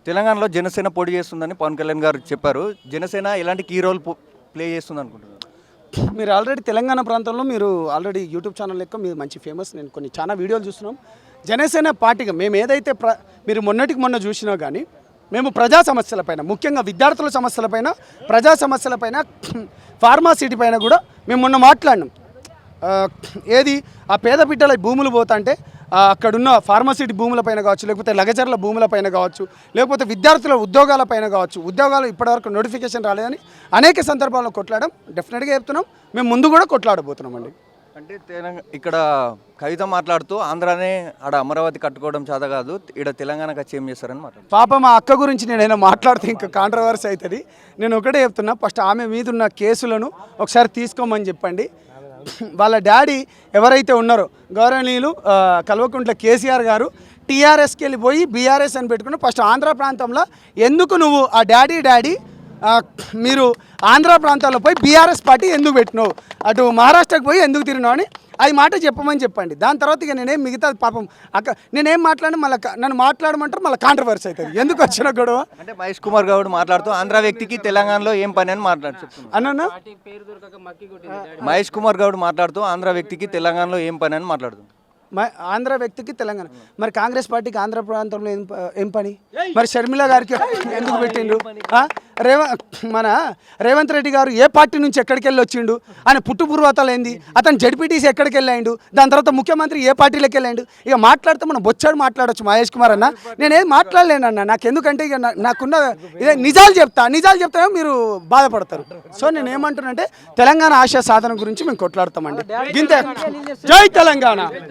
తెలంగాణలో జనసేన పోటీ చేస్తుందని పవన్ కళ్యాణ్ గారు చెప్పారు. జనసేన ఎలాంటి కీ రోల్ ప్లే చేస్తుంది అనుకుంటున్నారు? మీరు ఆల్రెడీ తెలంగాణ ప్రాంతంలో మీరు ఆల్రెడీ యూట్యూబ్ ఛానల్ లెక్క మీరు మంచి ఫేమస్. నేను కొన్ని చాలా వీడియోలు చూస్తున్నాం. జనసేన పార్టీగా మేము ఏదైతే మీరు మొన్న చూసినా కానీ మేము ప్రజా సమస్యలపైన, ముఖ్యంగా విద్యార్థుల సమస్యలపైన, ప్రజా సమస్యలపైన, ఫార్మాసిటీ పైన కూడా మేము మొన్న మాట్లాడినాం. ఏది ఆ పేద బిడ్డల భూములు పోతుంటే అక్కడున్న ఫార్మసిటీ భూములపైన కావచ్చు, లేకపోతే లగచర్ల భూములపైన కావచ్చు, లేకపోతే విద్యార్థుల ఉద్యోగాలపైన కావచ్చు, ఉద్యోగాలు ఇప్పటివరకు నోటిఫికేషన్ రాలేదని అనేక సందర్భాల్లో కొట్లాడడం. డెఫినెట్గా చెప్తున్నాం, మేము ముందు కూడా కొట్లాడబోతున్నామండి. అంటే ఇక్కడ కవిత మాట్లాడుతూ ఆంధ్రానే ఆడ అమరావతి కట్టుకోవడం చేత కాదు, ఇక్కడ తెలంగాణకు వచ్చి ఏం చేస్తారని మాట్లాడు. పాప మా అక్క గురించి నేనైనా మాట్లాడితే ఇంకా కాంట్రవర్సీ అవుతుంది. నేను ఒకటే చెప్తున్నా, ఫస్ట్ ఆమె మీద ఉన్న కేసులను ఒకసారి తీసుకోమని చెప్పండి. వాళ్ళ డాడీ ఎవరైతే ఉన్నారో గౌరవనీయులు కల్వకుంట్ల కేసీఆర్ గారు టీఆర్ఎస్కి వెళ్ళిపోయి బీఆర్ఎస్ అని పెట్టుకుని ఫస్ట్ ఆంధ్ర ప్రాంతంలో ఎందుకు నువ్వు ఆ డాడీ మీరు ఆంధ్ర ప్రాంతాల్లో పోయి బీఆర్ఎస్ పార్టీ ఎందుకు పెట్టినావు, అటు మహారాష్ట్రకు పోయి ఎందుకు తిరిగినావు అని అది మాట చెప్పమని చెప్పండి. దాని తర్వాత ఇక నేనేం మిగతా పాపం అక్క నేనేం మాట్లాడి మళ్ళీ నన్ను మాట్లాడమంటారు, మళ్ళీ కాంట్రవర్సీ అవుతుంది. ఎందుకు వచ్చిన గొడవ అంటే మహేష్ కుమార్ గౌడ్ మాట్లాడుతూ ఆంధ్ర వ్యక్తికి తెలంగాణలో ఏం పని అని అన్న మహేష్ కుమార్ గౌడ్ మాట్లాడుతూ ఆంధ్ర వ్యక్తికి తెలంగాణలో ఏం పని అని మాట్లాడుతుంది. ఆంధ్ర వ్యక్తికి తెలంగాణ, మరి కాంగ్రెస్ పార్టీకి ఆంధ్ర ప్రాంతంలో ఏం పని? మరి షర్మిల గారికి ఎందుకు పెట్టిండ్రు? మన రేవంత్ రెడ్డి గారు ఏ పార్టీ నుంచి ఎక్కడికి వెళ్ళి వచ్చిండు? ఆయన పుట్టుపూర్వతలు ఏంది? అతను జడ్పీటీసీ ఎక్కడికి వెళ్ళాడు? దాని తర్వాత ముఖ్యమంత్రి ఏ పార్టీలోకి వెళ్ళాడు? ఇక మాట్లాడితే మనం బొచ్చాడు మాట్లాడవచ్చు. మహేష్ కుమార్ అన్న నేనేం మాట్లాడలేనన్న, నాకు ఎందుకంటే ఇక నాకున్న ఇదే నిజాలు చెప్తా మీరు బాధపడతారు. సో నేను ఏమంటున్నానంటే తెలంగాణ ఆశయ సాధన గురించి మేము కొట్లాడతామండి. గింతే. జై తెలంగాణ.